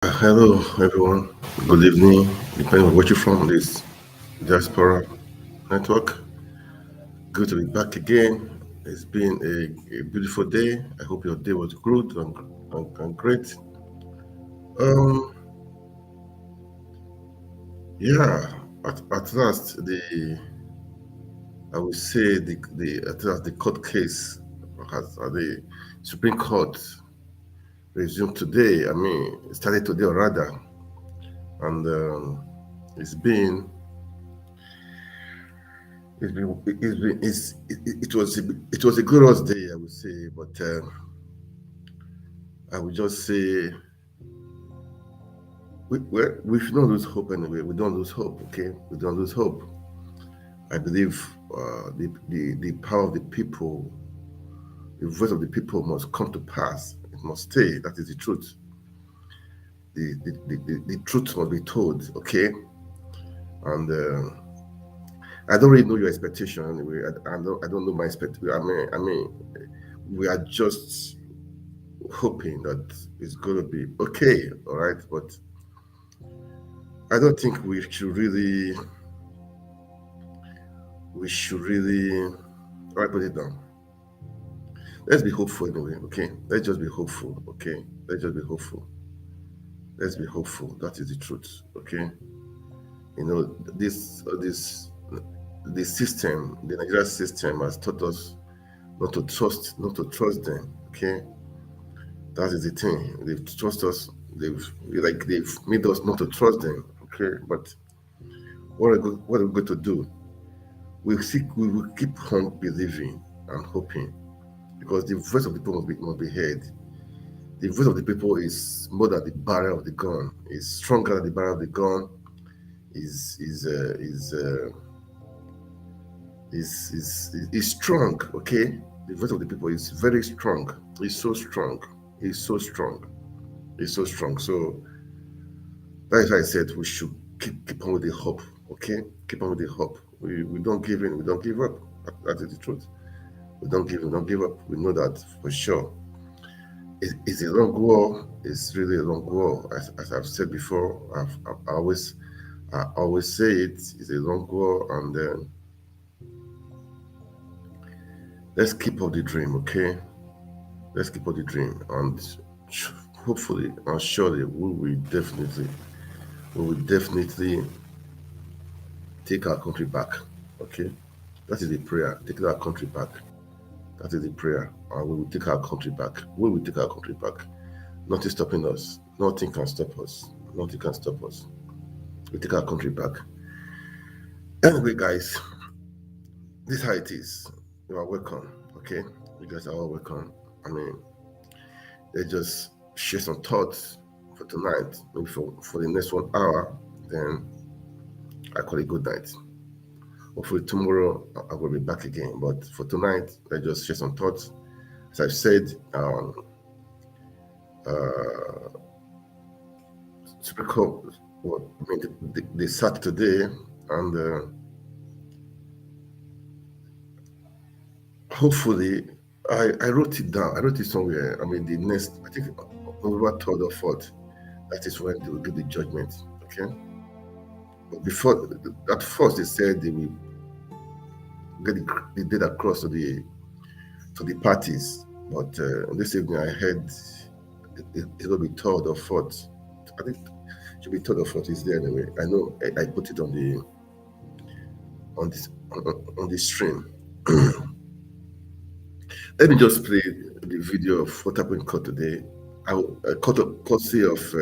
Hello, everyone. Good evening. Depending on what you're from, this diaspora network. Good to be back again. It's been a beautiful day. I hope your day was good and great. Um, yeah. At last, I would say the at last the court case has the Supreme Court resumed today. I mean, it started today or rather, and it's been it was a glorious day, I would say, but I would just say we should not lose hope anyway. We don't lose hope, okay? We don't lose hope. I believe the power of the people, the voice of the people must come to pass. It must stay. That is the truth. The truth must be told, okay? And I don't really know your expectation anyway. I don't know my expectation. I mean, we are just hoping that it's going to be okay, all right? But I don't think we should really, all right, put it down. Let's be hopeful anyway, okay? Let's just be hopeful, okay? Let's just be hopeful. Let's be hopeful. That is the truth, okay? You know, the system, the Nigerian system has taught us not to trust them, okay? That is the thing. They've trust us. They've made us not to trust them. Okay, but what are we going to do? We will keep on believing and hoping because the voice of the people must be heard. The voice of the people is more than the barrel of the gun. Is stronger than the barrel of the gun. Is strong. Okay, the voice of the people is very strong. It's so strong. It's so strong. It's so strong. So that is why I said we should keep on with the hope. Okay, keep on with the hope. We don't give in. We don't give up. That is the truth. We don't give in. We don't give up. We know that for sure. It's a long war. It's really a long war. As I've said before, I always say it. It's a long war, and let's keep up the dream. Okay, let's keep up the dream, and hopefully and surely we will definitely take our country back. Okay, that is the prayer. Taking our country back. That is the prayer. And we will take our country back. We will take our country back. Nothing stopping us. Nothing can stop us. Nothing can stop us. We take our country back. Anyway, guys, this is how it is. You are welcome. Okay, you guys are all welcome. I mean, let's just share some thoughts for tonight. Maybe for the next 1 hour. Then I call it good night. Hopefully tomorrow I will be back again. But for tonight, let's just share some thoughts. As I've said, Supreme Court, they sat today, and hopefully, I wrote it down. I wrote it somewhere. I mean, the next, I think, November 3rd or 4th, that is when they will give the judgment. Okay. But before at first, they said they will get the date across to the parties. But this evening, I heard it will be 3rd or 4th. I think it should be 3rd or 4th. Is there anyway? I know I put it on the stream. Let me just play the video of what happened in court today. Courtesy of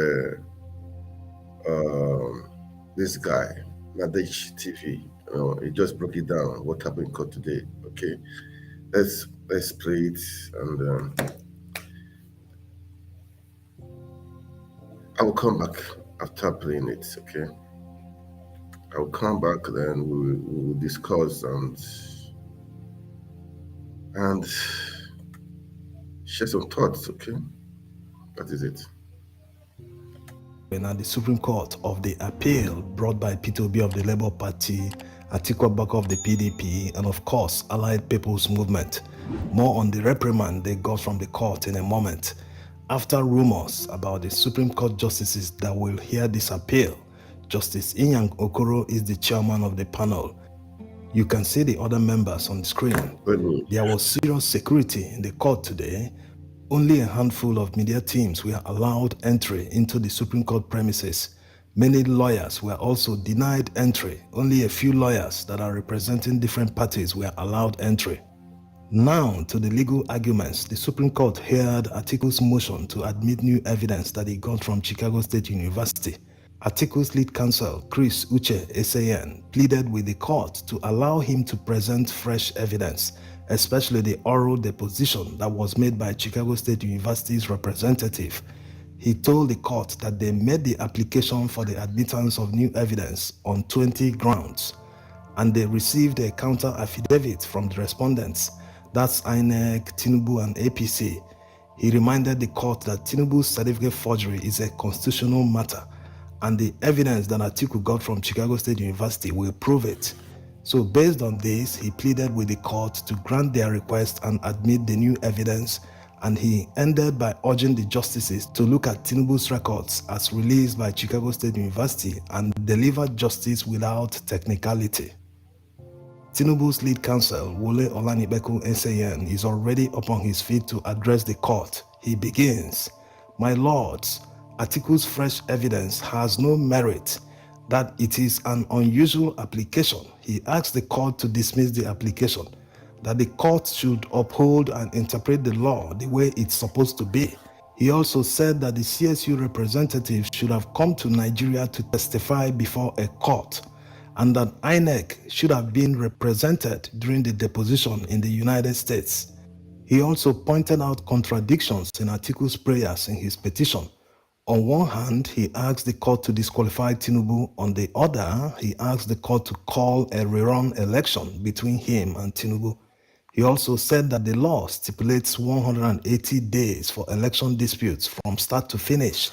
this guy, Nadej TV. He just broke it down what happened in court today. Okay, let's play it, and I will come back after playing it. Okay, I will come back, then we will discuss and share some thoughts. Okay, that is it. At the Supreme Court of the appeal brought by Peter Obi of the Labour Party, Atiku of the PDP, and of course, Allied People's Movement. More on the reprimand they got from the court in a moment. After rumors about the Supreme Court justices that will hear this appeal, Justice Inyang Okoro is the chairman of the panel. You can see the other members on the screen. There was serious security in the court today. Only a handful of media teams were allowed entry into the Supreme Court premises. Many lawyers were also denied entry. Only a few lawyers that are representing different parties were allowed entry. Now to the legal arguments. The Supreme Court heard Atiku's motion to admit new evidence that he got from Chicago State University. Atiku's lead counsel, Chris Uche SAN, pleaded with the court to allow him to present fresh evidence, especially the oral deposition that was made by Chicago State University's representative. He told the court that they made the application for the admittance of new evidence on 20 grounds, and they received a counter affidavit from the respondents, that's INEC, Tinubu, and APC. He reminded the court that Tinubu's certificate forgery is a constitutional matter, and the evidence that Atiku got from Chicago State University will prove it. So based on this, he pleaded with the court to grant their request and admit the new evidence, and he ended by urging the justices to look at Tinubu's records as released by Chicago State University and deliver justice without technicality. Tinubu's lead counsel, Wole Olanibeku SAN, is already upon his feet to address the court. He begins, "My lords, Atiku's fresh evidence has no merit, that it is an unusual application. He asked the court to dismiss the application, that the court should uphold and interpret the law the way it's supposed to be. He also said that the CSU representative should have come to Nigeria to testify before a court, and that INEC should have been represented during the deposition in the United States. He also pointed out contradictions in Atiku's prayers in his petition. On one hand, he asked the court to disqualify Tinubu. On the other, he asked the court to call a rerun election between him and Tinubu. He also said that the law stipulates 180 days for election disputes from start to finish,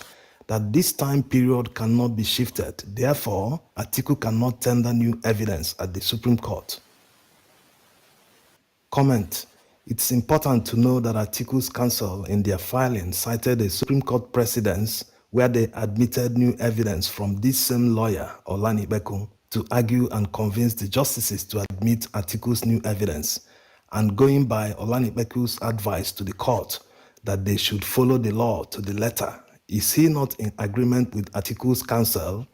that this time period cannot be shifted. Therefore, Atiku cannot tender new evidence at the Supreme Court. Comment. It's important to know that Atiku's counsel in their filing cited a Supreme Court precedence where they admitted new evidence from this same lawyer, Olanibeku, to argue and convince the justices to admit Atiku's new evidence, and going by Olanibeku's advice to the court that they should follow the law to the letter. Is he not in agreement with Atiku's counsel?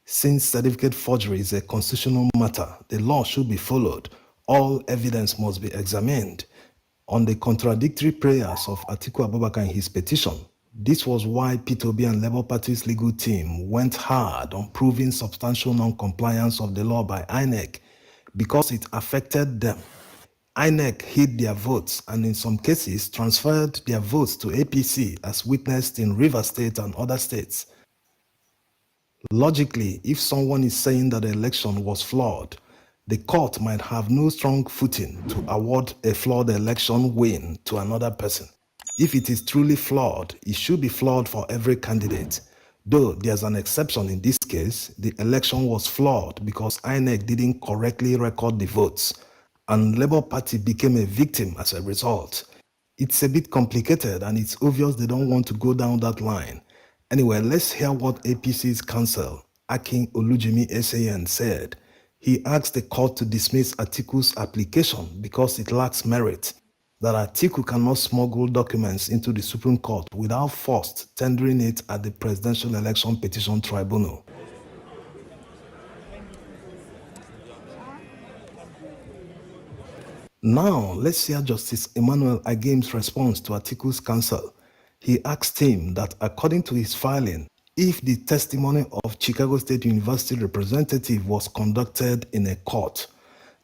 Since certificate forgery is a constitutional matter, the law should be followed. All evidence must be examined. On the contradictory prayers of Atiku Abubakar in his petition, this was why P2B and Labour Party's legal team went hard on proving substantial non-compliance of the law by INEC because it affected them. INEC hid their votes and in some cases transferred their votes to APC as witnessed in Rivers State and other states. Logically, if someone is saying that the election was flawed, the court might have no strong footing to award a flawed election win to another person. If it is truly flawed, it should be flawed for every candidate. Though there's an exception in this case, the election was flawed because INEC didn't correctly record the votes, and Labour Party became a victim as a result. It's a bit complicated and it's obvious they don't want to go down that line. Anyway, let's hear what APC's counsel, Akin Olujimi SAN, said. He asked the court to dismiss Atiku's application because it lacks merit, that Atiku cannot smuggle documents into the Supreme Court without first tendering it at the Presidential Election Petition Tribunal. Now, let's hear Justice Emmanuel Agim's response to Atiku's counsel. He asked him that according to his filing, if the testimony of Chicago State University representative was conducted in a court,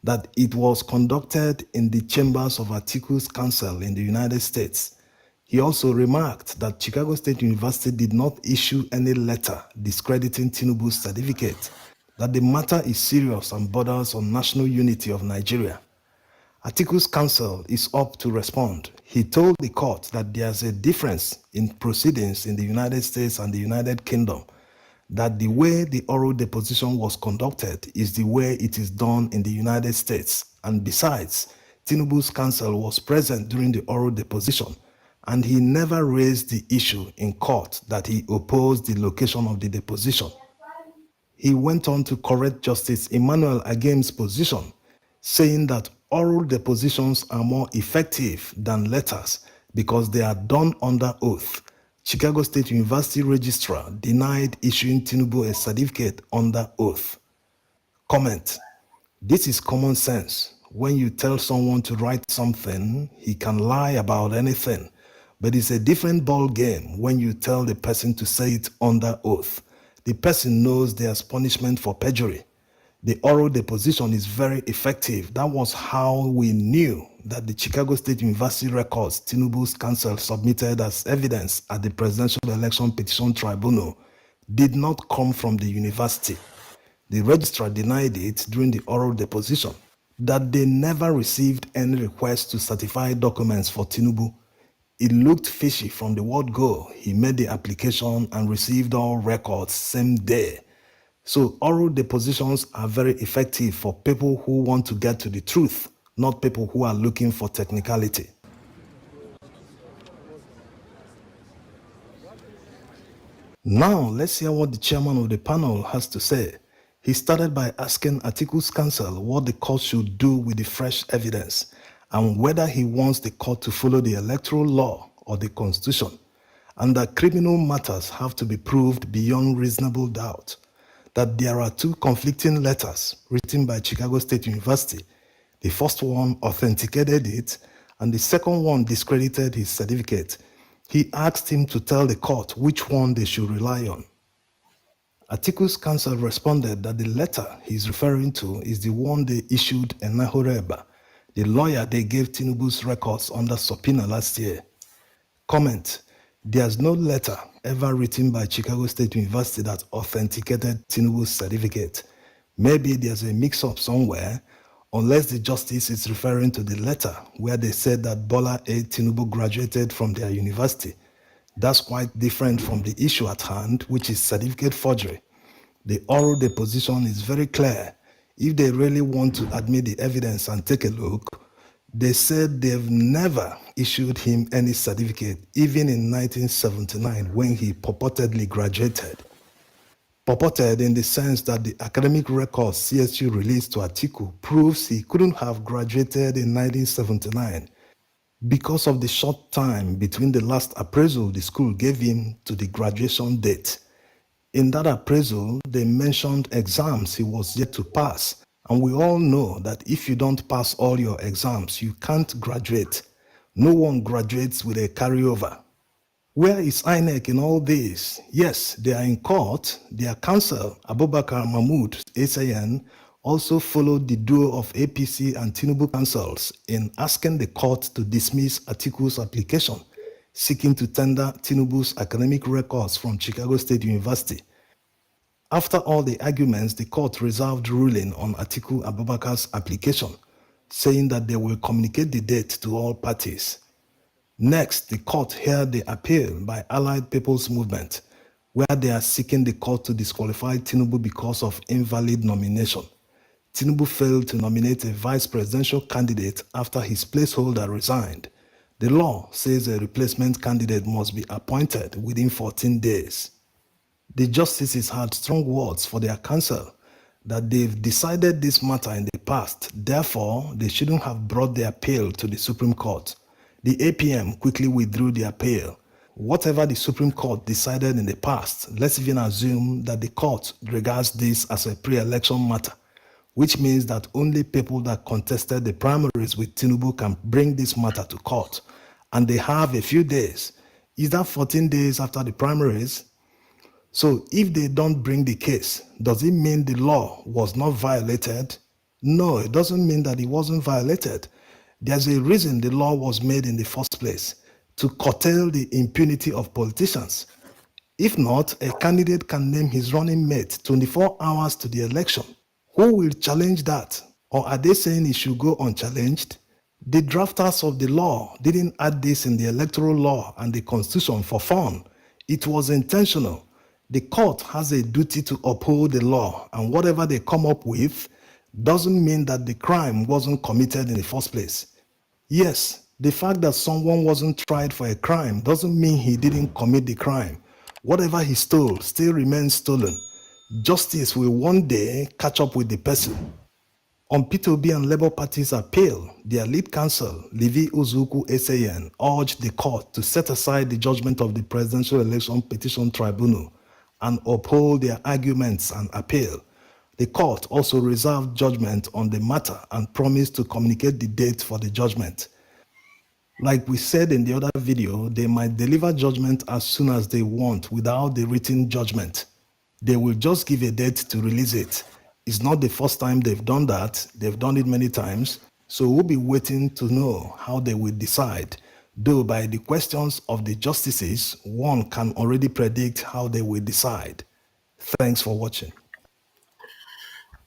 that it was conducted in the chambers of Atiku's counsel in the United States. He also remarked that Chicago State University did not issue any letter discrediting Tinubu's certificate, that the matter is serious and borders on national unity of Nigeria. Atiku's counsel is up to respond. He told the court that there's a difference in proceedings in the United States and the United Kingdom, that the way the oral deposition was conducted is the way it is done in the United States. And besides, Tinubu's counsel was present during the oral deposition, and he never raised the issue in court that he opposed the location of the deposition. He went on to correct Justice Emmanuel Agem's position, saying that oral depositions are more effective than letters because they are done under oath. Chicago State University Registrar denied issuing Tinubu a certificate under oath. Comment: this is common sense. When you tell someone to write something, he can lie about anything. But it's a different ball game when you tell the person to say it under oath. The person knows there's punishment for perjury. The oral deposition is very effective. That was how we knew that the Chicago State University records Tinubu's counsel submitted as evidence at the Presidential Election Petition Tribunal did not come from the university. The registrar denied it during the oral deposition, that they never received any request to certify documents for Tinubu. It looked fishy from the word go. He made the application and received all records same day. So oral depositions are very effective for people who want to get to the truth, not people who are looking for technicality. Now, let's hear what the chairman of the panel has to say. He started by asking Atiku's counsel what the court should do with the fresh evidence and whether he wants the court to follow the electoral law or the constitution, and that criminal matters have to be proved beyond reasonable doubt, that there are two conflicting letters written by Chicago State University. The first one authenticated it, and the second one discredited his certificate. He asked him to tell the court which one they should rely on. Atiku's counsel responded that the letter he's referring to is the one they issued in Nahoreba, the lawyer they gave Tinubu's records under subpoena last year. Comment: there's no letter ever written by Chicago State University that authenticated Tinubu's certificate. Maybe there's a mix-up somewhere, unless the justice is referring to the letter where they said that Bola A. Tinubu graduated from their university. That's quite different from the issue at hand, which is certificate forgery. The oral deposition is very clear. If they really want to admit the evidence and take a look, they said they've never issued him any certificate, even in 1979 when he purportedly graduated. Purported in the sense that the academic records CSU released to Atiku proves he couldn't have graduated in 1979 because of the short time between the last appraisal the school gave him to the graduation date. In that appraisal, they mentioned exams he was yet to pass, and we all know that if you don't pass all your exams, you can't graduate. No one graduates with a carryover. Where is INEC in all this? Yes, they are in court. Their counsel, Abubakar Mahmood, SAN, also followed the duo of APC and Tinubu counsels in asking the court to dismiss Atiku's application, seeking to tender Tinubu's academic records from Chicago State University. After all the arguments, the court reserved ruling on Atiku Abubakar's application, saying that they will communicate the date to all parties. Next, the court heard the appeal by Allied People's Movement, where they are seeking the court to disqualify Tinubu because of invalid nomination. Tinubu failed to nominate a vice presidential candidate after his placeholder resigned. The law says a replacement candidate must be appointed within 14 days. The justices had strong words for their counsel that they've decided this matter in the past, therefore they shouldn't have brought the appeal to the Supreme Court. The APM quickly withdrew the appeal. Whatever the Supreme Court decided in the past, let's even assume that the court regards this as a pre-election matter, which means that only people that contested the primaries with Tinubu can bring this matter to court, and they have a few days. Is that 14 days after the primaries? So if they don't bring the case, does it mean the law was not violated? No, it doesn't mean that it wasn't violated. There's a reason the law was made in the first place, to curtail the impunity of politicians. If not, a candidate can name his running mate 24 hours to the election. Who will challenge that? Or are they saying it should go unchallenged? The drafters of the law didn't add this in the electoral law and the constitution for fun. It was intentional. The court has a duty to uphold the law, and whatever they come up with doesn't mean that the crime wasn't committed in the first place. Yes, The fact that someone wasn't tried for a crime doesn't mean he didn't commit the crime. Whatever he stole still remains stolen. Justice will one day catch up with the person. On P2B and Labour Party's appeal, their lead counsel, Levi Uzuku Eseyen, urged the court to set aside the judgment of the Presidential Election Petition Tribunal and uphold their arguments and appeal. The court also reserved judgment on the matter and promised to communicate the date for the judgment. Like we said in the other video, they might deliver judgment as soon as they want without the written judgment. They will just give a date to release it. It's not the first time they've done that. They've done it many times. So we'll be waiting to know how they will decide. Though by the questions of the justices, one can already predict how they will decide. Thanks for watching.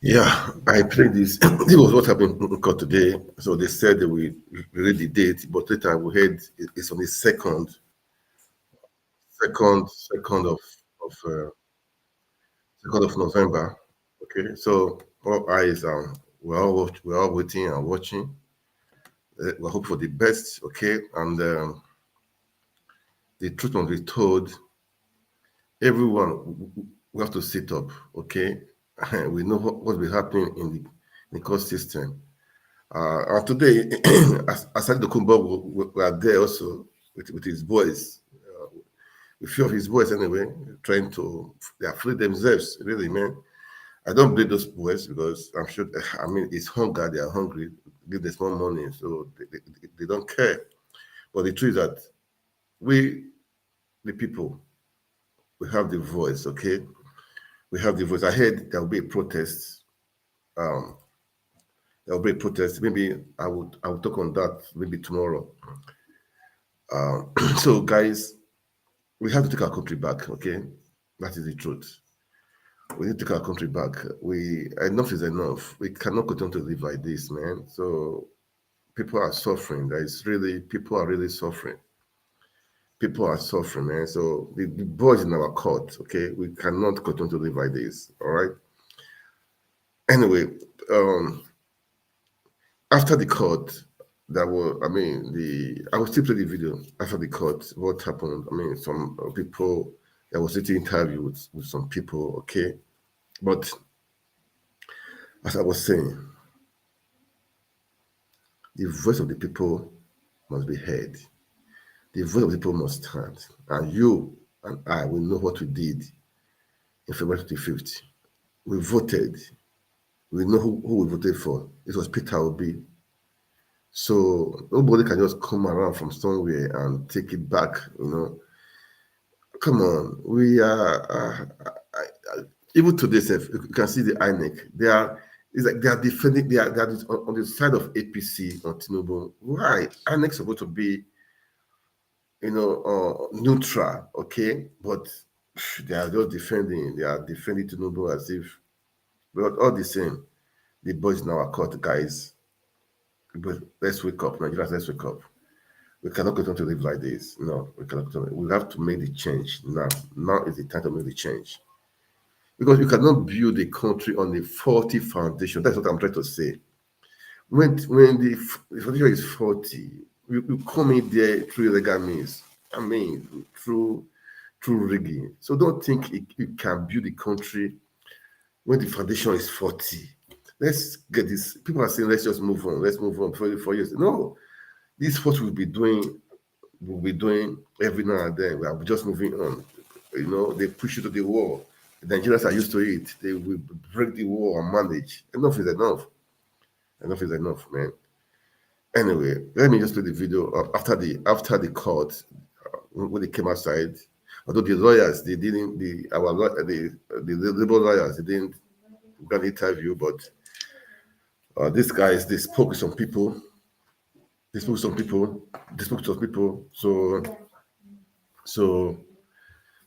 Yeah, I played this. This was what happened in court today. So they said they will read the date, but later we heard it's on the second of November. Okay, so all eyes we're all waiting and watching. We hope for the best. Okay, and the truth must be told. Everyone, we have to sit up. Okay, we know what will be happening in the court system. And today, Asad Dokumbo we are there also with his boys, a few of his boys anyway, trying to they are free themselves. Really, man. I don't blame those boys because I'm sure. I mean, it's hunger. They are hungry. Give them small money, so they don't care. But the truth is that we, the people, we have the voice. Okay, we have the voice. I heard there will be a protest. There will be a protest. Maybe I would talk on that maybe tomorrow. So guys, we have to take our country back. Okay, that is the truth. We need to take our country back. Enough is enough. We cannot continue to live like this, man. So people are suffering. People are really suffering. People are suffering, man. So the boys in our court, okay, we cannot continue to live like this. All right. Anyway, after the court, I will still play the video after the court. What happened? I mean, some people, there was an interview with some people, okay. But as I was saying, the voice of the people must be heard. The voice of the people must stand. And you and I will know what we did in February 25th. We voted. We know who we voted for. It was Peter Obi. So nobody can just come around from somewhere and take it back, you know. Come on. We are, even today, you can see the INEC. It's like they are defending, they are on the side of APC on Tinubu. Why? INEC is supposed to be, neutral, okay? But they are just defending Tinubu as if, but all the same, the boys in our court, guys, but let's wake up, Nigerians, let's wake up. We cannot continue to live like this. No, we cannot continue. We have to make the change now. Now is the time to make the change. Because you cannot build a country on a faulty foundation. That's what I'm trying to say. When the foundation is faulty, you come in there through illegal means. I mean, through rigging. So don't think you can build a country when the foundation is faulty. Let's get this. People are saying, let's just move on. Let's move on for 4 years. No, this is what we'll be doing every now and then. We are just moving on. You know, they push you to the wall. The Nigerians are used to it. They will break the wall and manage. Enough is enough. Enough is enough, man. Anyway, let me just play the video after the court when they came outside. Although the lawyers, they didn't, the labor lawyers, they didn't get an interview, but these guys, they spoke to some people. So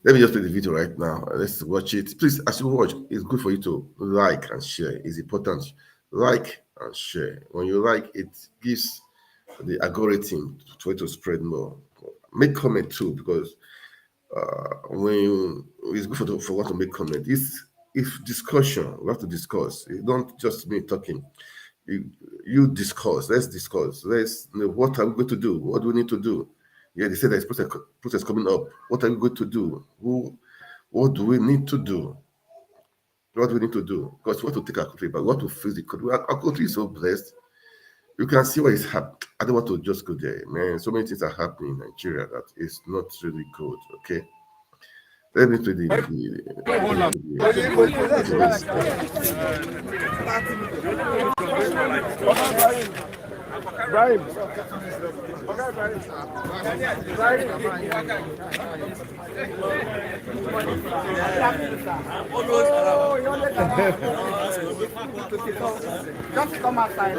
let me just play the video right now. Let's watch it. Please, as you watch, it's good for you to like and share. It's important. Like and share. When you like, it gives the algorithm to spread more. Make comment too, because it's good for one to make comment. If discussion, we have to discuss. It don't just me talking. you discuss. Let's discuss. What are we going to do? What do we need to do? Yeah, they said there's process coming up. What are we going to do? What do we need to do? What do we need to do? Because we want to take our country back. We want to fix the country. Our country is so blessed. You can see what is happening. I don't want to just go there, man. So many things are happening in Nigeria that is not really good. Okay. Let me play the Just come outside.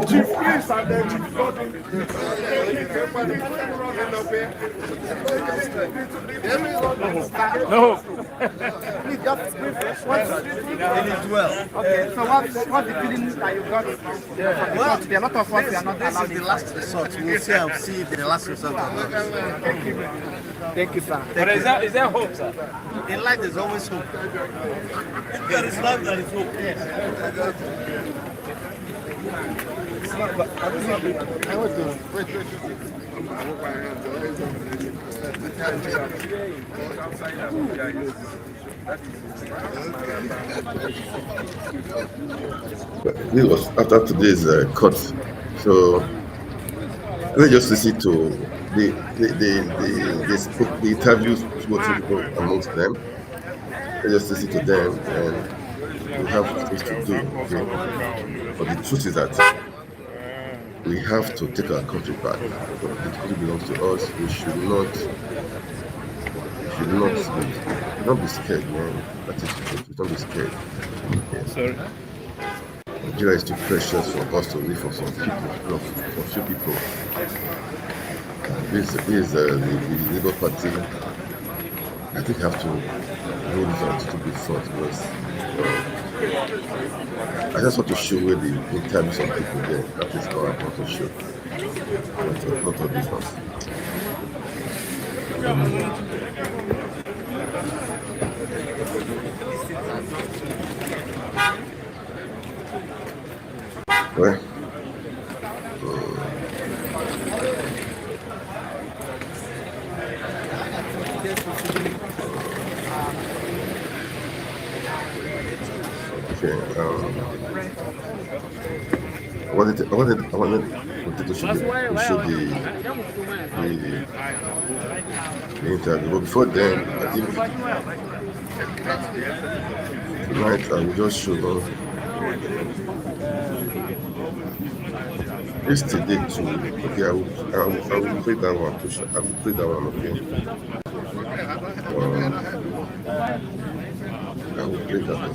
Chief, please, and then Chief No. Please just brief. It is well. Okay, so what's the feeling that you got? There are a lot of us are not allowed. This is the last resort. We'll see if the last resort or not. Thank you, sir. But is there hope, sir? In life, there's always hope. If there is love, there is hope. Yes. This was after today's cut. So let's just listen to the interviews people amongst them. Let's just listen to them, and we have things to do. Okay? But the truth is that we have to take our country back. The country belongs to us. We should not be scared, man. That is the truth. Don't be scared. Okay. Sorry. Nigeria is too precious for us to live for some people, for few people. This is the Labour Party. I think have to hold it on to be front because I just want to show where the interviews of people there. That is all I want to show. Not of business. Well, okay. I wanted to show the interview, but before then, I think tonight I will just show them. It's today too. Okay, I will play that one too. I will play that one, okay? I will play that one.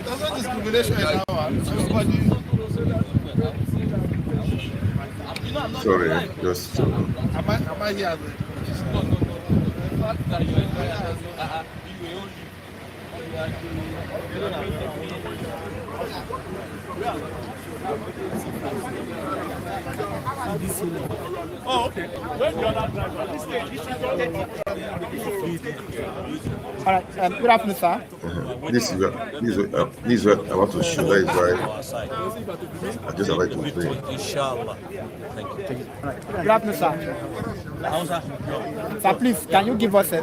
There's no discrimination in our Sorry, just. Am I here? Oh, okay. When the other driver, All right, good afternoon, sir. This is what I want to show. That is why I just like to play. Inshallah. Thank you. Good afternoon, sir. Sir, please, can you give us a...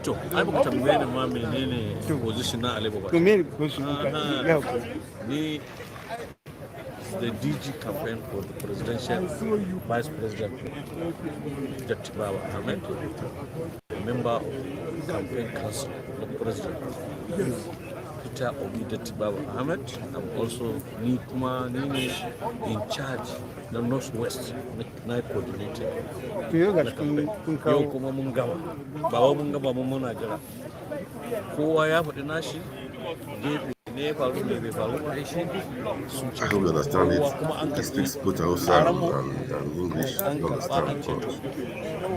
To ai baka tambaye ni ma menene position na Labour Party. Ni the DG campaign for the presidential vice president Dr. Baba Ahmed, a member of the campaign council of the president. Peter Obi Baba Ahmed. I'm also Nini in charge the Northwest na coordinator. To you guys Yau kuma mun gama. Ba wai mun gama mun muna jira. Kowa ya faɗi nashi gefe ne ya faru ne bai faru ba shi sun I hope you understand it. He speaks both Hausa and English. You understand?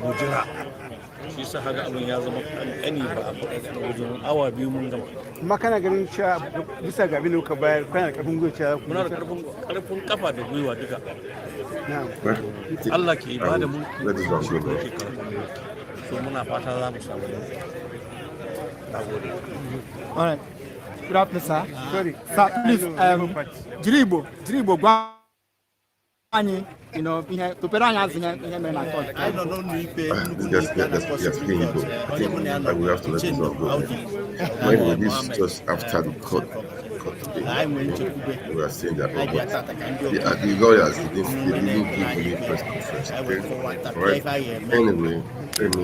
mu jira. Shi sa haka abin ya zama ƙanƙani ba a faɗa wajen awa biyu mun gama. Kuma kana ganin cewa bisa ga abin da kuka bayar kana da karfin gwiwa cewa Muna da ƙarfin kafa da gwiwa duka. na'am. Allah ke ba da mulki Let this one go, ke man. karfin mulki. So muna fata za mu samu nagode. All right. Good afternoon, sir. Sorry. Sir, please, Jiribo, Gwani, you know, to put on as in a court. I don't know if Yes, speaking Igbo. I think I will have to let this one go. Anyway, this is just after the court today. We are saying that the lawyers they didn't give any press conference. Okay? All right. Anyway, let me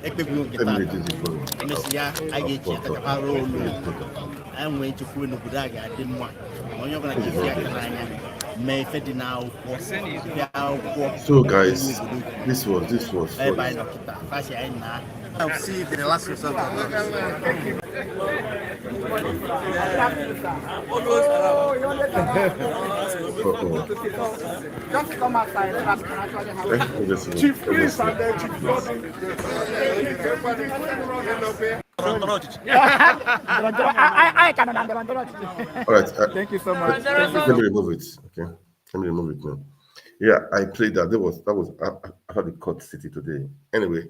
read this before. I'm going to put in the Budaga. I didn't want. When you're going to give May now. So guys, this was Everybody I'll see if the last result. Just come outside so that we can actually have Chief Priest and then Chief I cannot. all right. Thank you so much. Let me remove it. Okay, let me remove it now. Yeah, I played that. That was after the court city today. Anyway,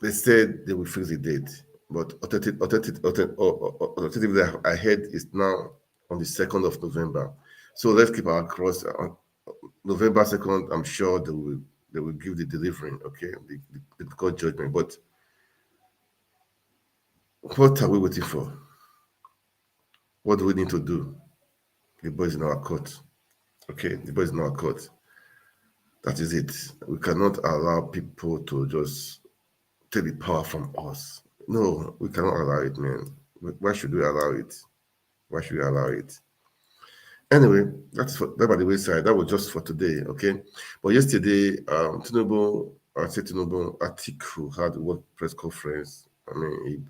they said they will fix the date, but alternatively, I heard is now on the 2nd of November. So let's keep our cross on November 2nd. I'm sure they will give the delivering. Okay, the court judgment. But what are we waiting for? What do we need to do? The boys in our court. Okay, the boys in our court. That is it. We cannot allow people to just take the power from us. No, we cannot allow it, man. Why should we allow it? Why should we allow it? Anyway, that's that by the wayside. That was just for today, okay? But yesterday, Atiku had a work press conference. I mean,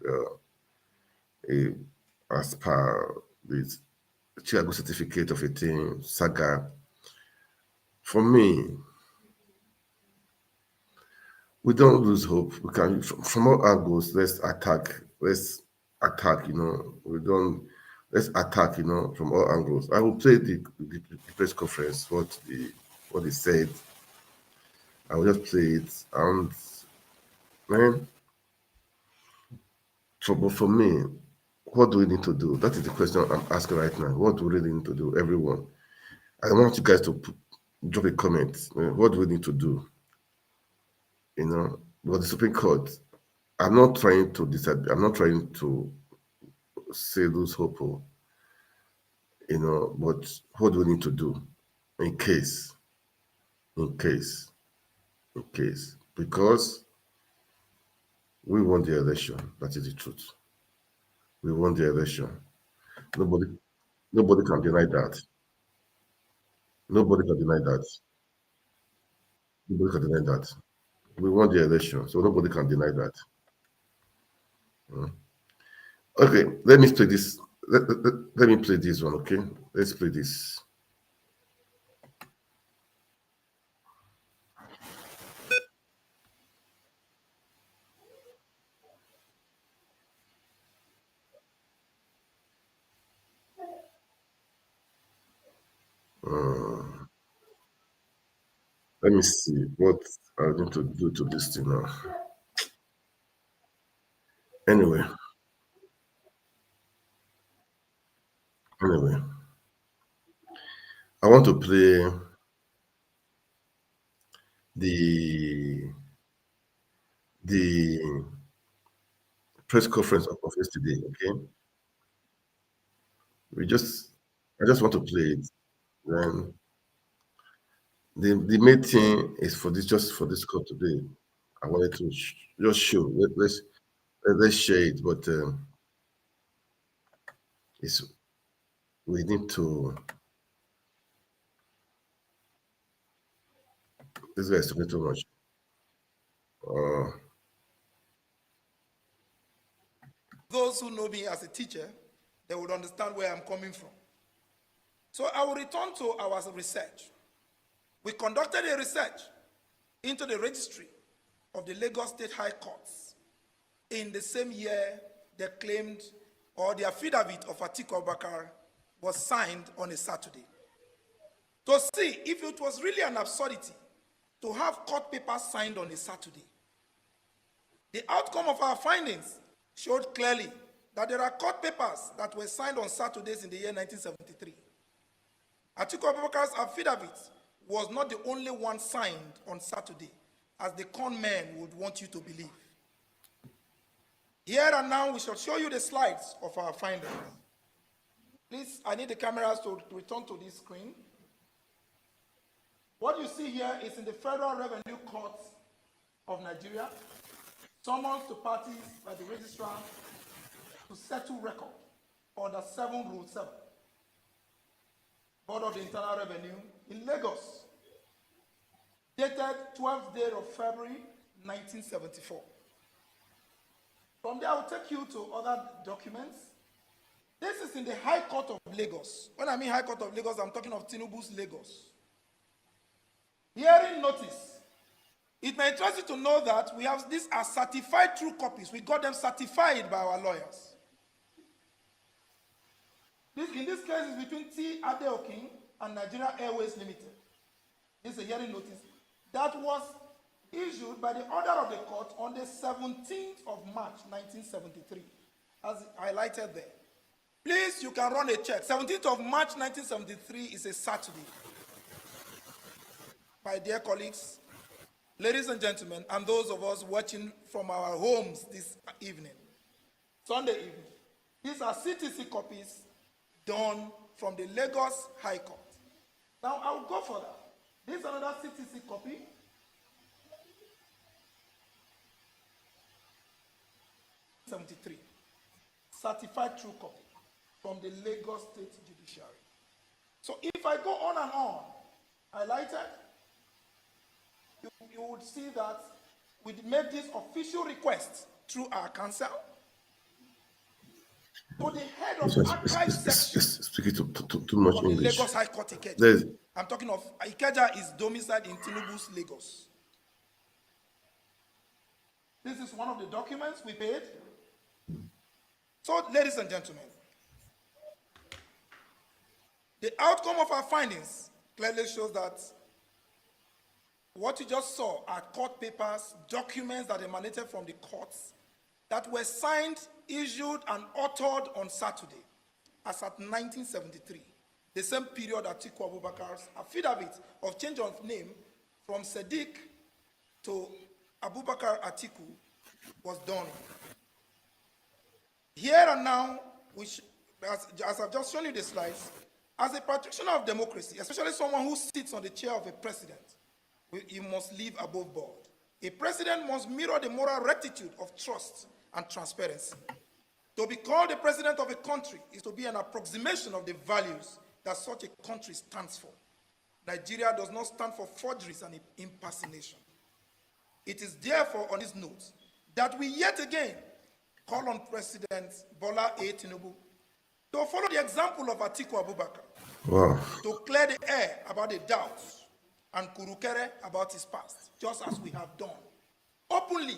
as per the Chicago certificate of a team saga. For me, we don't lose hope. We can, from all angles, let's attack. Let's attack, let's attack, from all angles. I will play the press conference, what he said. I will just play it. And, man, but for me, what do we need to do? That is the question I'm asking right now. What do we really need to do, everyone? I want you guys to drop a comment. What do we need to do? But the Supreme Court, I'm not trying to decide. I'm not trying to say lose hope, but what do we need to do in case? Because we won the election. That is the truth. We won the election. Nobody can deny that. Nobody can deny that. Nobody can deny that. We won the election, so nobody can deny that. Okay, let me play this. Let me play this one, okay? Let's play this. Let me see what I need to do to this thing now. Anyway, I want to play the press conference of yesterday. Okay, I just want to play it. Then the main thing is just for this call today. I wanted to just show. let's share it, but we need to. This guy is talking too much. Those who know me as a teacher, they would understand where I'm coming from. So I will return to our research. We conducted a research into the registry of the Lagos State High Courts in the same year they claimed, or the affidavit of Atiku Abubakar was signed on a Saturday, to see if it was really an absurdity to have court papers signed on a Saturday. The outcome of our findings showed clearly that there are court papers that were signed on Saturdays in the year 1973. Atiku Abubakar's affidavit was not the only one signed on Saturday, as the con men would want you to believe. Here and now, we shall show you the slides of our findings. Please, I need the cameras to return to this screen. What you see here is in the Federal Revenue Court of Nigeria, summons to parties by the registrar to settle record under 7 Rule 7, Board of the Internal Revenue in Lagos, dated 12th day of February 1974. From there, I will take you to other documents. This is in the High Court of Lagos. When I mean High Court of Lagos, I'm talking of Tinubu's Lagos. Hearing notice. It may interest you to know that we have these are certified true copies. We got them certified by our lawyers. In this case, is between T. Adeokin and Nigeria Airways Limited. This is a hearing notice that was issued by the order of the court on the 17th of March, 1973, as highlighted there. Please, you can run a check. 17th of March, 1973 is a Saturday. My dear colleagues, ladies and gentlemen, and those of us watching from our homes this evening, Sunday evening, these are CTC copies done from the Lagos High Court. Now, I will go further. This is another CTC copy. '73, certified true copy from the Lagos State Judiciary. So if I go on and on, highlighted, you would see that we made this official request through our counsel to the head of archive section Speaking too much of the English. Lagos High Court Ikeja. I'm talking of Ikeja is domiciled in Tinubu's Lagos. This is one of the documents we paid. So, ladies and gentlemen, the outcome of our findings clearly shows that what you just saw are court papers, documents that emanated from the courts that were signed, issued, and authored on Saturday, as at 1973, the same period Atiku Abubakar's affidavit of change of name from Sadiq to Abubakar Atiku was done. Here and now, which, as I've just shown you the slides, as a practitioner of democracy, especially someone who sits on the chair of a president, you must live above board. A president must mirror the moral rectitude of trust and transparency. To be called the president of a country is to be an approximation of the values that such a country stands for. Nigeria does not stand for forgeries and impersonation. It is therefore on this note that we yet again call on President Bola A. Tinubu to follow the example of Atiku Abubakar, to clear the air about the doubts and kurukere about his past, just as we have done, openly,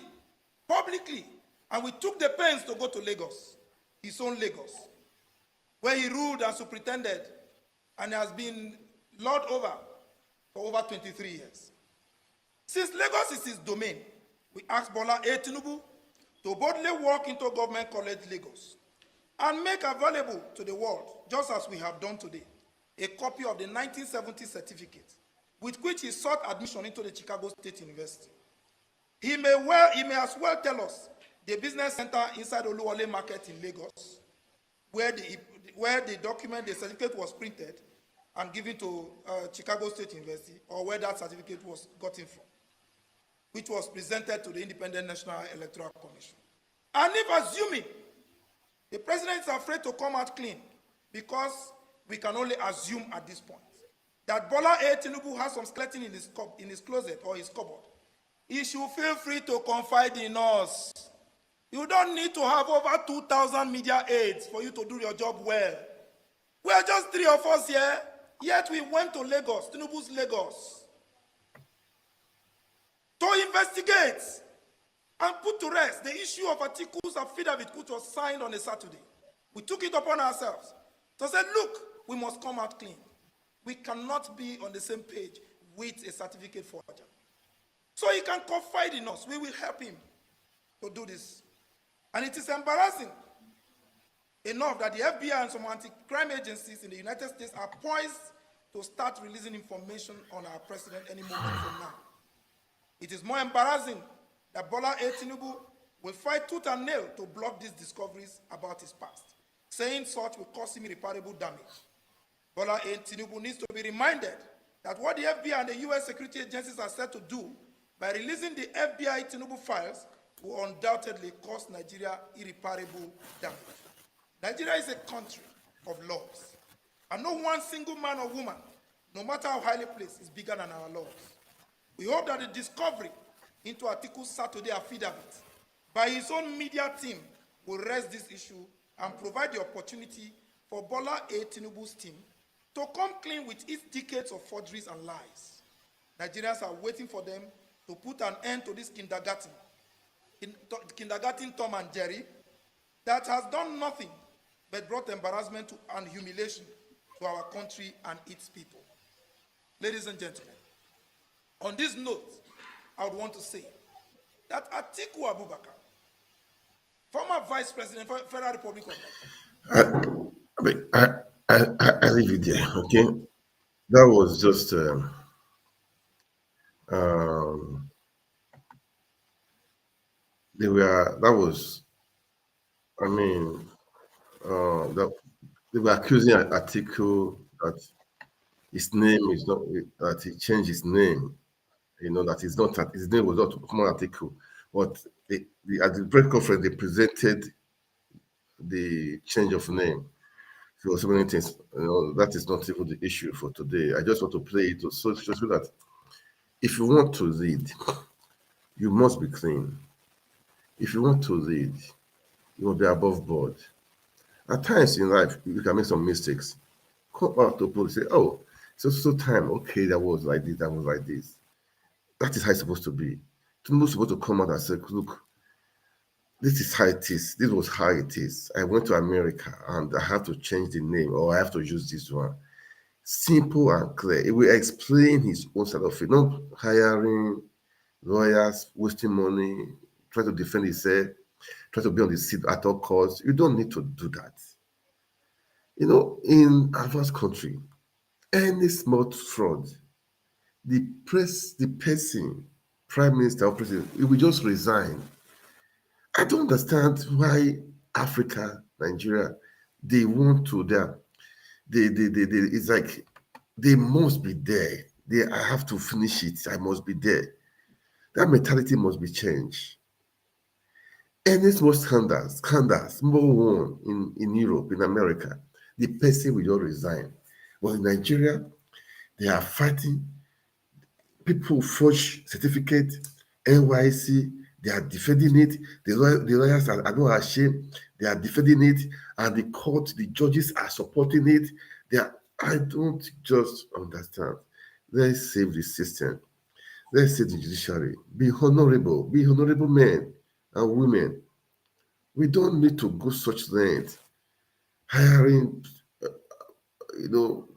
publicly, and we took the pains to go to Lagos, his own Lagos, where he ruled and superintended and has been lord over for over 23 years. Since Lagos is his domain, we ask Bola A. Tinubu to boldly walk into Government College Lagos and make available to the world, just as we have done today, a copy of the 1970 certificate with which he sought admission into the Chicago State University. He may as well tell us the business center inside Oluwole Market in Lagos, where the document, the certificate was printed and given to Chicago State University, or where that certificate was gotten from, which was presented to the Independent National Electoral Commission. And if assuming the president is afraid to come out clean, because we can only assume at this point that Bola A. Tinubu has some skeleton in his closet or his cupboard, he should feel free to confide in us. You don't need to have over 2,000 media aides for you to do your job well. We are just 3 of us here, yet we went to Lagos, Tinubu's Lagos, to investigate and put to rest the issue of Atiku's affidavit, which was signed on a Saturday. We took it upon ourselves to say, look, we must come out clean. We cannot be on the same page with a certificate forger. So he can confide in us. We will help him to do this. And it is embarrassing enough that the FBI and some anti-crime agencies in the United States are poised to start releasing information on our president any moment from now. It is more embarrassing that Bola A. Tinubu will fight tooth and nail to block these discoveries about his past, saying such will cause him irreparable damage. Bola A. Tinubu needs to be reminded that what the FBI and the U.S. security agencies are set to do by releasing the FBI Tinubu files will undoubtedly cause Nigeria irreparable damage. Nigeria is a country of laws, and no one single man or woman, no matter how highly placed, is bigger than our laws. We hope that the discovery into Atiku's Saturday affidavit by his own media team will raise this issue and provide the opportunity for Bola A. Tinubu's team to come clean with its decades of forgeries and lies. Nigerians are waiting for them to put an end to this kindergarten Tom and Jerry that has done nothing but brought embarrassment and humiliation to our country and its people. Ladies and gentlemen, on this note, I would want to say that Atiku Abubakar, former Vice President for Federal Republic of Nigeria. I leave it there, okay? That was just they were accusing Atiku that his name is not, that he changed his name, that is not, his name was not Common Atiku. But at the press conference, they presented the change of name. So many things, that is not even the issue for today. I just want to play it so that if you want to lead, you must be clean. If you want to lead, you must be above board. At times in life, you can make some mistakes. Come out to people and say, oh, so time, okay, that was like this, that was like this. That is how it's supposed to be. You're supposed to come out and say, look, this is how it is. This was how it is. I went to America and I have to change the name, or I have to use this one. Simple and clear. It will explain his own side of it. Not hiring lawyers, wasting money, try to defend himself, try to be on the seat at all costs. You don't need to do that. In advanced country, any small fraud, the person, prime minister or president, it will just resign. I don't understand why Africa, Nigeria, they want to it's like they must be there. I have to finish it. I must be there. That mentality must be changed. Any small scandal, small one in Europe, in America, the person will just resign. But in Nigeria, they are fighting. People forge certificate, NYC, they are defending it. The lawyers are not ashamed. They are defending it, and the court, the judges are supporting it. I don't just understand. Let's save the system. Let's save the judiciary. Be honorable men and women. We don't need to go such length. Hiring, I'll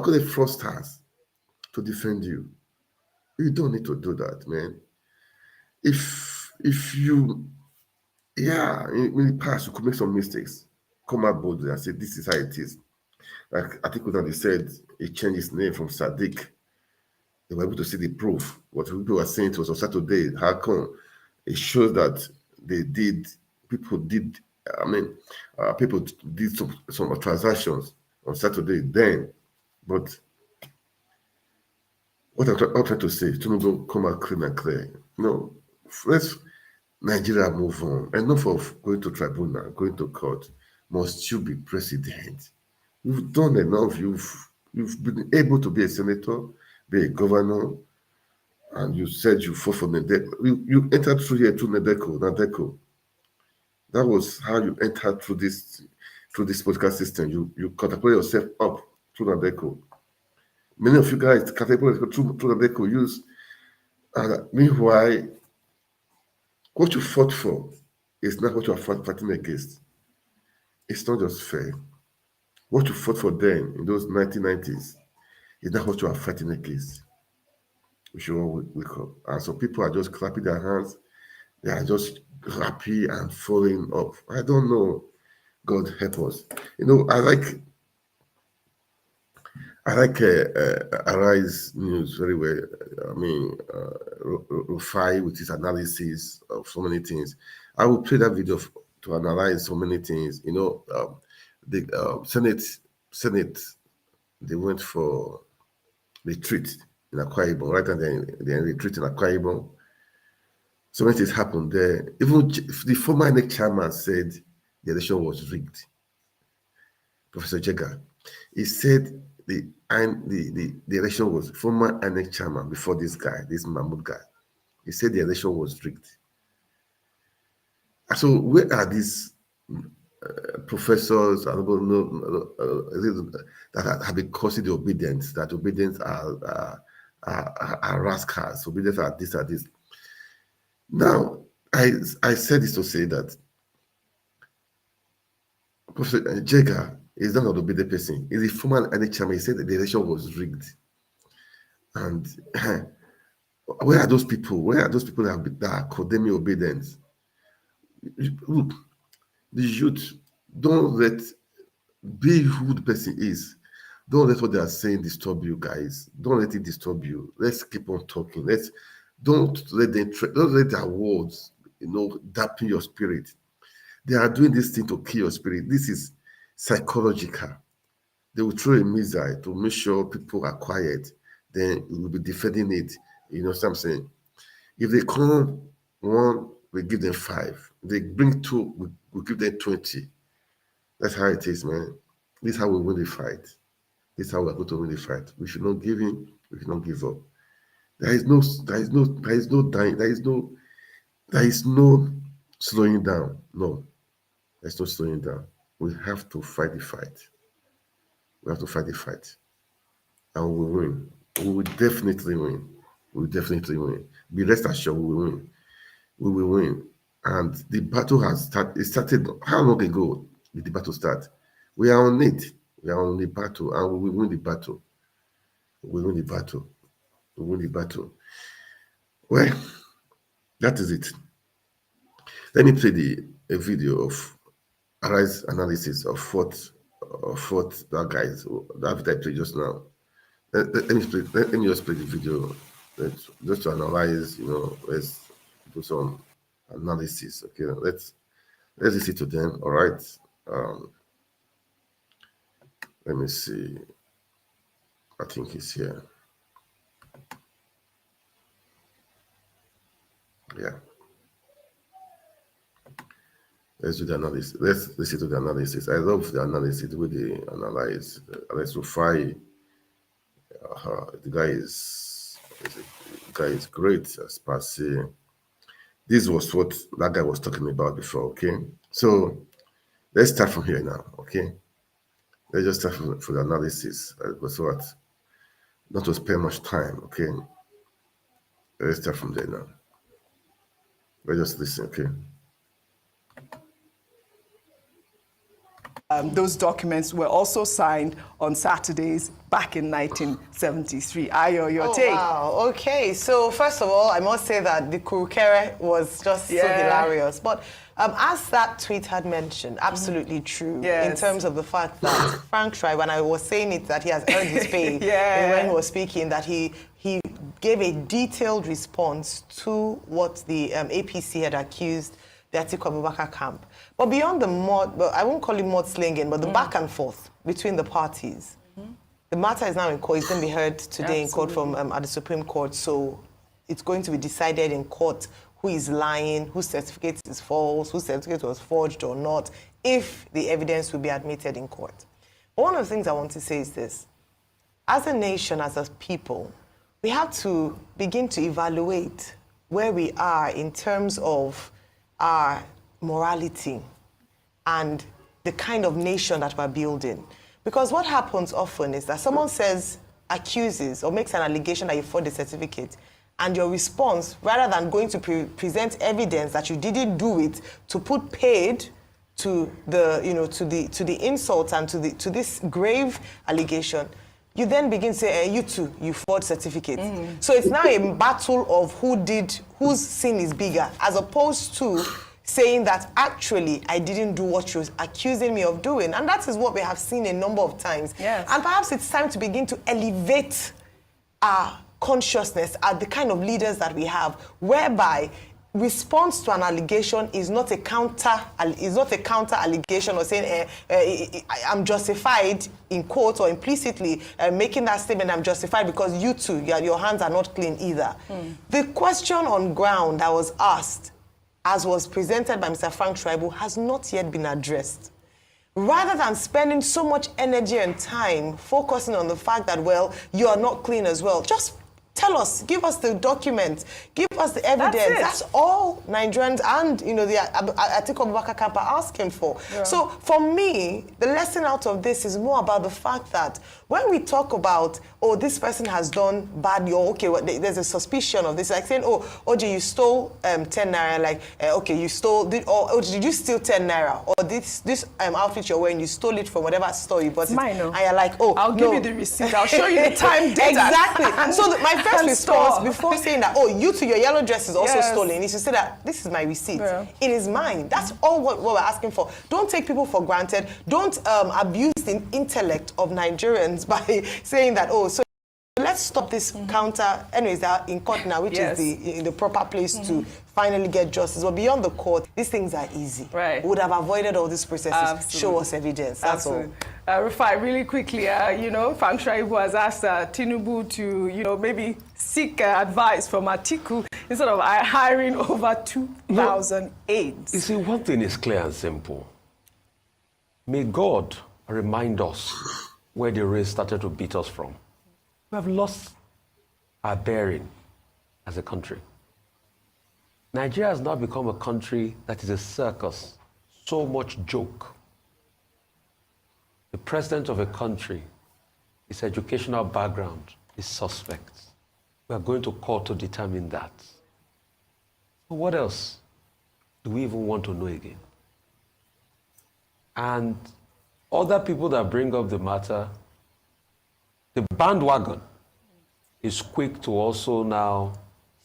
call it fraudsters to defend you. You don't need to do that, man. If you, in the past, you could make some mistakes. Come out boldly and say, this is how it is. Like Atiku that they said, he changed his name from Sadiq. They were able to see the proof. What people were saying it was on Saturday. How come? It shows that people did some transactions on Saturday then. But what I'm trying to say, Tinubu come out clean and clear. Nigeria move on. Enough of going to tribunal, going to court. Must you be president? You've done enough. You've been able to be a senator, be a governor, and you said you fought for Nadeco. You entered through here through Nadeco. That was how you entered through this political system. You catapult yourself up through Nadeco. Many of you guys catapult through Nadeco use. And meanwhile, what you fought for is not what you are fighting against. It's not just fair. What you fought for then in those 1990s is not what you are fighting against. We should all wake up. And so people are just clapping their hands. They are just happy and falling up. I don't know. God help us. You know, I like Arise News very well. I mean, Rufai with his analysis of so many things. I will play that video to analyze so many things. You know, the Senate, they went for retreat in Akwa Ibom, right? And they retreat in Akwa Ibom. So many things happened there. Even the former INEC chairman said the election was rigged. Professor Jega, he said the election was former INEC chairman before this guy, this Mahmoud guy. He said the election was rigged. So where are these professors? I don't know that have been causing the obedience. That obedience are rascals. Obedience are this. Now, I said this to say that Professor Jega is not an obedient person. He's a former INEC chairman. He said that the election was rigged. And where are those people? Where are those people that are condemning obedience? Look, the youth, be who the person is. Don't let what they are saying disturb you guys. Don't let it disturb you. Let's keep on talking. Don't let their words, dampen your spirit. They are doing this thing to kill your spirit. This is psychological. They will throw a missile to make sure people are quiet. Then we will be defending it. You know what I'm saying? If they come 1, we give them 5. They bring 2, we give them 20. That's how it is, man. This is how we win the fight. This is how we're going to win the fight. We should not give in. We should not give up. There is no dying. There is no slowing down. No, there's no slowing down. We have to fight the fight. We have to fight the fight. And we will win. We will definitely win. We will definitely win. Be rest assured we will win. We will win. And the battle has started. It started how long ago did the battle start? We are on it. We are on the battle and we will win the battle. We will win the battle. We will win the battle. Well, that is it. Let me play a video of Arise analysis of what that guys that I played just now. Let me just play the video just to analyze. Let's do some analysis. Okay, let's listen to them. All right. Let me see. I think he's here. Yeah. Let's do the analysis. Let's listen to the analysis. I love the analysis, the way they analyze. Alex Rufai. The guy is great as per se. This was what that guy was talking about before. Okay, so let's start from here now. Okay, let's just start from the analysis. So not to spend much time. Okay, let's start from there now. Let's just listen. Okay. Those documents were also signed on Saturdays back in 1973. Ayo, your take? Wow, okay. So first of all, I must say that the Kurukere was just so hilarious. But as that tweet had mentioned, absolutely true in terms of the fact that Frank Shrai, when I was saying it, that he has earned his pay, and when he was speaking, that he gave a detailed response to what the APC had accused the Atiku Abubakar camp. But beyond the I won't call it mudslinging, but the back and forth between the parties. The matter is now in court. It's going to be heard today in court from at the Supreme Court. So it's going to be decided in court who is lying, whose certificate is false, whose certificate was forged or not, if the evidence will be admitted in court. But one of the things I want to say is this. As a nation, as a people, we have to begin to evaluate where we are in terms of our morality and the kind of nation that we're building. Because what happens often is that someone accuses or makes an allegation that you forged the certificate, and your response, rather than going to present evidence that you didn't do it, to put paid to the, to the insult and to this grave allegation, you then begin to say, you too, you forged certificates. So it's now a battle of whose sin is bigger, as opposed to saying that actually I didn't do what you're accusing me of doing. And that is what we have seen a number of times. Yes. And perhaps it's time to begin to elevate our consciousness at the kind of leaders that we have, whereby response to an allegation is not a counter allegation, or saying I'm justified in quotes, or implicitly making that statement, I'm justified because you too, your hands are not clean either. The question on ground that was asked, as was presented by Mr. Frank Shaibu, has not yet been addressed. Rather than spending so much energy and time focusing on the fact that, well, you are not clean as well, just tell us, give us the documents, give us the evidence. That's all Nigerians and, the Atiku Abubakar camp are asking for. Yeah. So for me, the lesson out of this is more about the fact that when we talk about, oh, this person has done badly, or okay, there's a suspicion of this, like saying, oh, OJ, you stole 10 naira, like, okay, you stole, or did you steal 10 naira? Or this outfit you're wearing, you stole it from whatever store you bought it. Mine, no. And you're like, oh, I'll give you the receipt, I'll show you the time, date. Exactly. So my first response, before saying that, oh, you too, your yellow dress is also stolen, is to say that this is my receipt. Yeah. It is mine. That's all what we're asking for. Don't take people for granted. Don't abuse the intellect of Nigerians by saying that, oh, so let's stop this counter. Anyways, they're in court now, which is the proper place to finally get justice. But beyond the court, these things are easy. Right. We would have avoided all these processes. Absolutely. Show us evidence. That's all. Rufai, really quickly, Frank Shaibu has asked Tinubu to, maybe seek advice from Atiku instead of hiring over 2,000 aides. You see, one thing is clear and simple. May God remind us where the race started to beat us from. We have lost our bearing as a country. Nigeria has now become a country that is a circus, so much joke. The president of a country, his educational background is suspect. We are going to court to determine that. So what else do we even want to know again? And other people that bring up the matter, the bandwagon is quick to also now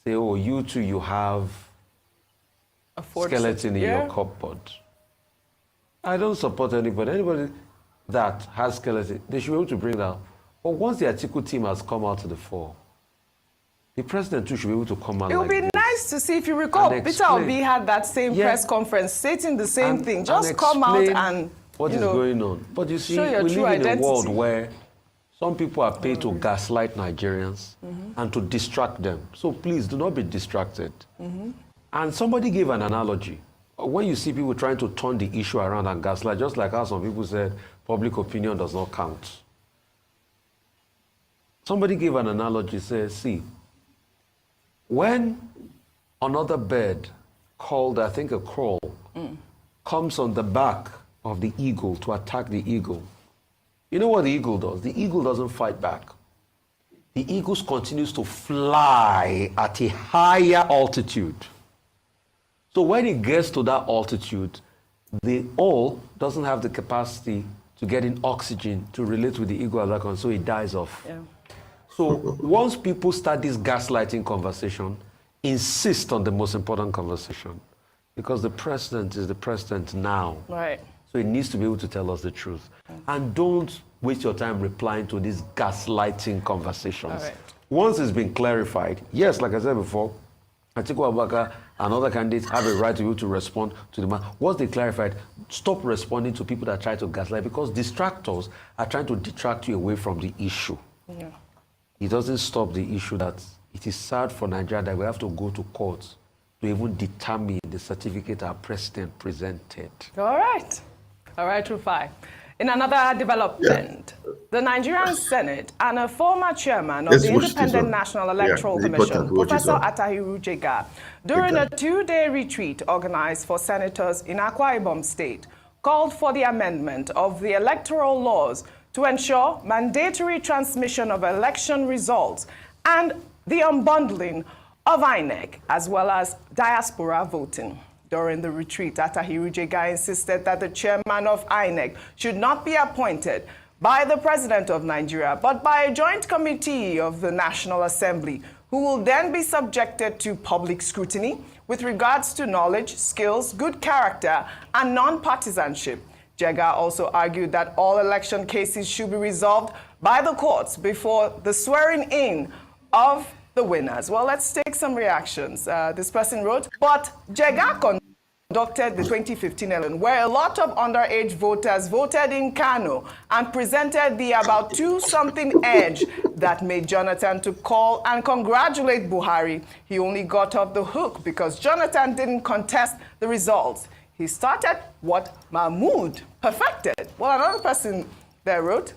say, oh, you too, you have a skeleton in your cupboard. I don't support anybody. Anybody that has skeleton, they should be able to bring that. But once the Atiku team has come out to the fore, the president too should be able to come out. It would be nice to see, if you recall, Peter Obi had that same press conference stating the same thing. Just come out and what is going on. But you see, we live in a world where some people are paid to gaslight Nigerians and to distract them. So please do not be distracted. And somebody gave an analogy. When you see people trying to turn the issue around and gaslight, just like how some people said, public opinion does not count. Somebody gave an analogy, says, see, when another bird called, I think, a crow, comes on the back of the eagle to attack the eagle, you know what the eagle does? The eagle doesn't fight back. The eagle continues to fly at a higher altitude. So when it gets to that altitude, the owl doesn't have the capacity to get in oxygen to relate with the eagle at that point, so it dies off. Yeah. So once people start this gaslighting conversation, insist on the most important conversation, because the president is the president now. Right. So he needs to be able to tell us the truth. And don't waste your time replying to these gaslighting conversations. Right. Once it's been clarified, yes, like I said before, Atiku Abubakar and other candidates have a right to be able to respond to the man. Once they clarified, stop responding to people that try to gaslight, because distractors are trying to detract you away from the issue. Yeah. It doesn't stop the issue that it is sad for Nigeria that we have to go to court to even determine the certificate our president presented. All right, Rufai. In another development, the Nigerian Senate and a former chairman of the Independent National Electoral Commission, Professor Atahiru Jega, during a 2-day retreat organized for senators in Akwa Ibom State, called for the amendment of the electoral laws to ensure mandatory transmission of election results and the unbundling of INEC, as well as diaspora voting. During the retreat, Atahiru Jega insisted that the chairman of INEC should not be appointed by the president of Nigeria, but by a joint committee of the National Assembly, who will then be subjected to public scrutiny with regards to knowledge, skills, good character, and non-partisanship. Jega also argued that all election cases should be resolved by the courts before the swearing in of the winners. Well, let's take some reactions. This person wrote, but Jega conducted the 2015 election where a lot of underage voters voted in Kano and presented the about 2-something edge that made Jonathan to call and congratulate Buhari. He only got off the hook because Jonathan didn't contest the results. He started what Mahmoud perfected. Well, another person there wrote,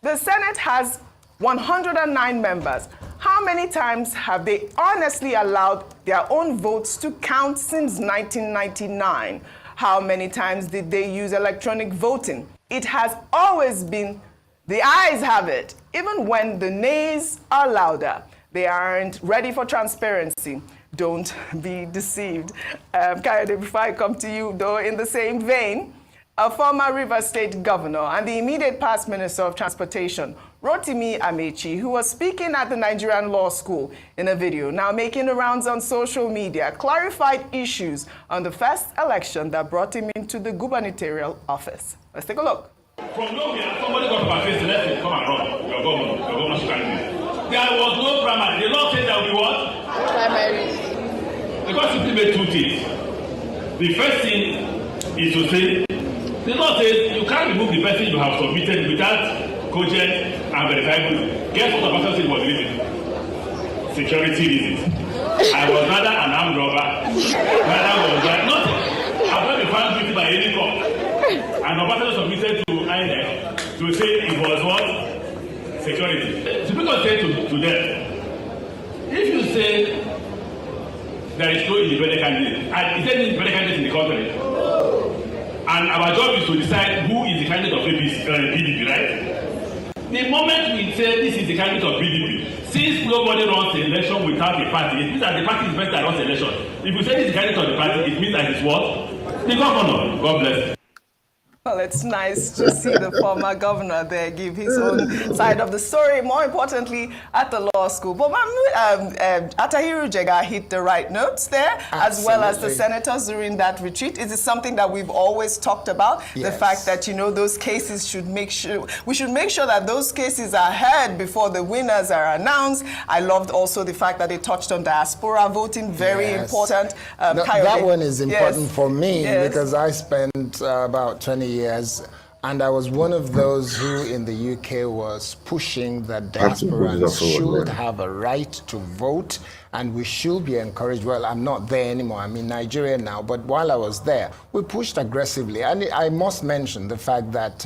the Senate has 109 members. How many times have they honestly allowed their own votes to count since 1999? How many times did they use electronic voting? It has always been, the ayes have it, even when the nays are louder. They aren't ready for transparency. Don't be deceived. Kayode, before I come to you, though, in the same vein, a former Rivers State governor and the immediate past Minister of Transportation, Rotimi Amechi, who was speaking at the Nigerian Law School in a video now making the rounds on social media, clarified issues on the first election that brought him into the gubernatorial office. Let's take a look. From nowhere, somebody got to my face and let come and run. Your governor's candidate. There was no primary. The law said there will be what? Primary. The God simply made 2 things. The first thing is to say, the law says you can't remove the person you have submitted without cogent and verifiable. Guess what the person said was reason? Security reasons. I was rather an armed robber. Rather was that nothing. I've not been found guilty by any court. And the person submitted to INEC to say it was what? Security. The Supreme said to them, if you say there is no independent candidate, and is there any independent candidate in the country? And our job is to decide who is the candidate of PDP, right? The moment we say this is the candidate of PDP, since nobody runs the election without a party, it means that the party is better that runs the election. If we say this is the candidate of the party, it means that it's what? The governor. God bless. Well, it's nice to see the former governor there give his own side of the story, more importantly, at the law school. But Atahiru Jega hit the right notes there, as well as the senators during that retreat. Is it something that we've always talked about? Yes. The fact that, you know, those cases should make sure, we should make sure that those cases are heard before the winners are announced. I loved also the fact that they touched on diaspora voting, very important. That one is important for me because I spent about 20 years, and I was one of those who in the UK was pushing that diasporans should have a right to vote and we should be encouraged. Well, I'm not there anymore. I'm in Nigeria now, but while I was there, we pushed aggressively. And I must mention the fact that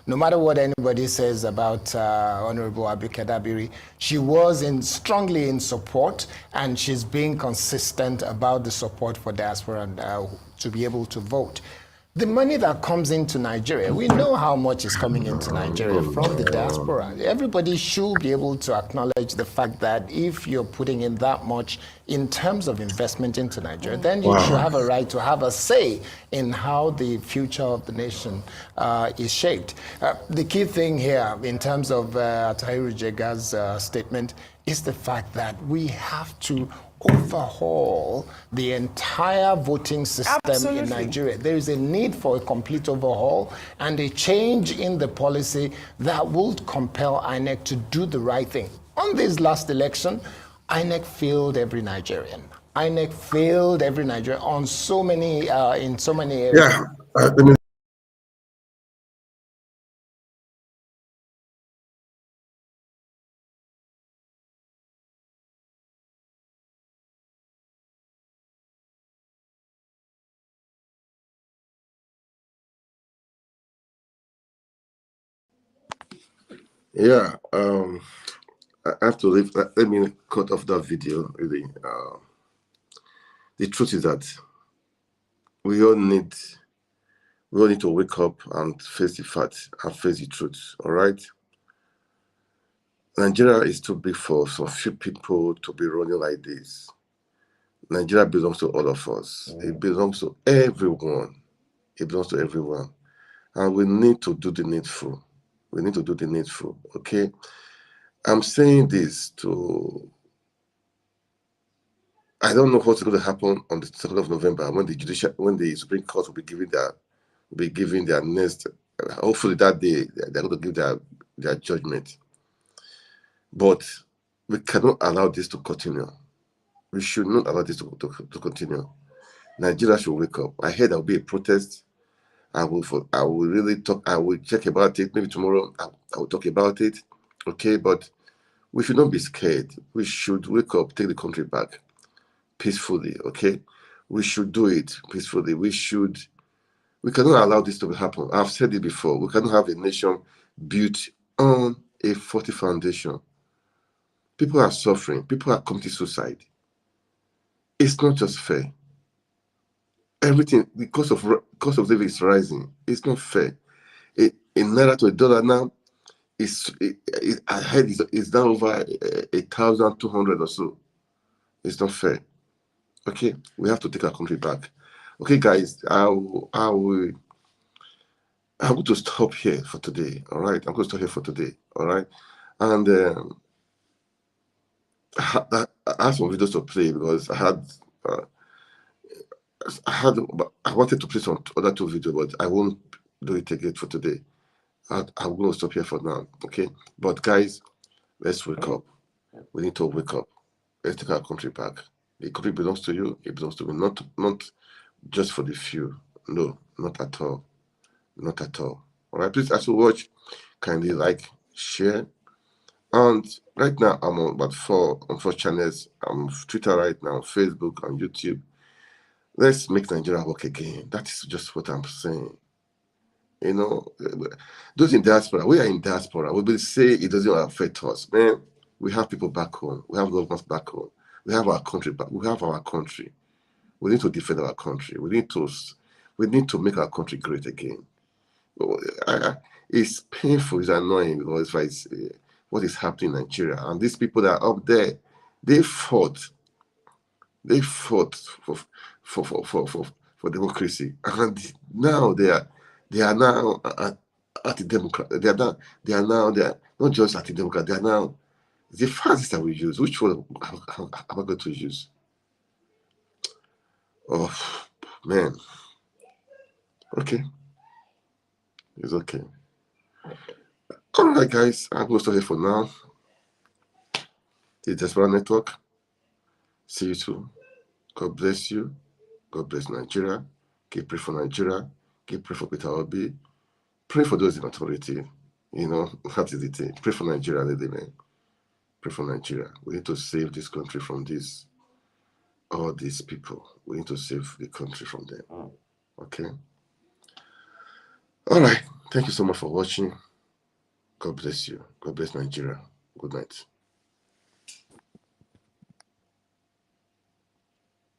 no matter what anybody says about Honorable Abike Dabiri, she was strongly in support, and she's being consistent about the support for diaspora to be able to vote. The money that comes into Nigeria, we know how much is coming into Nigeria from the diaspora. Everybody should be able to acknowledge the fact that if you're putting in that much in terms of investment into Nigeria, then you should have a right to have a say in how the future of the nation is shaped. The key thing here in terms of Atahiru Jega's statement is the fact that we have to overhaul the entire voting system in Nigeria. There is a need for a complete overhaul and a change in the policy that would compel INEC to do the right thing. On this last election, INEC failed every Nigerian. INEC failed every Nigerian on so many, in so many areas. Yeah, Yeah, I have to leave. Let me cut off that video. Really, the truth is that we all need to wake up and face the facts and face the truth. All right. Nigeria is too big for some few people to be running like this. Nigeria belongs to all of us. It belongs to everyone. It belongs to everyone. And we need to do the needful. We need to do the needful. Okay. I'm saying this to. I don't know what's going to happen on the 2nd of November when the Supreme Court will be giving their next. Hopefully that day they're going to give their judgment. But we cannot allow this to continue. We should not allow this to continue. Nigeria should wake up. I heard there will be a protest. I will really talk. I will check about it. Maybe tomorrow I will talk about it. Okay, but we should not be scared. We should wake up, take the country back peacefully. Okay, we should do it peacefully. We cannot allow this to happen. I've said it before. We cannot have a nation built on a faulty foundation. People are suffering. People are committing suicide. It's not just fair. Everything, the cost of living is rising. It's not fair. In naira to a dollar now, I heard it's down over 1,200 or so. It's not fair. Okay, we have to take our country back. Okay, guys, I'm going to stop here for today. All right, I'm going to stop here for today. All right, and I had some videos to play because I wanted to play some other 2 videos, but I won't do it again for today. I'm going to stop here for now. Okay, but guys, let's wake up. We need to wake up. Let's take our country back. The country belongs to you. It belongs to me. Not just for the few. No, not at all. Not at all. All right, please, as you watch, kindly like, share. And right now, I'm on about 4 channels. I'm on Twitter right now, Facebook, and YouTube. Let's make Nigeria work again. That is just what I'm saying. You know, those in diaspora, we are in diaspora. We will say it doesn't affect us. Man, we have people back home. We have governments back home. We have our country back. We have our country. We need to defend our country. We need to make our country great again. It's painful. It's annoying because it's what is happening in Nigeria. And these people that are up there, they fought for democracy, and now they are now anti-democrat. They are not just anti-democrat. They are now the fascists that we use. Which one am I going to use? Oh man. Okay, it's okay. All right, guys, I'm going to stop here for now. The Diaspora Network. See you soon. God bless you. God bless Nigeria. Keep praying for Nigeria. Keep praying for Peter Obi. Pray for those in authority. You know, that is the thing. Pray for Nigeria, lady man. Pray for Nigeria. We need to save this country from all these people. We need to save the country from them. Okay? All right. Thank you so much for watching. God bless you. God bless Nigeria. Good night.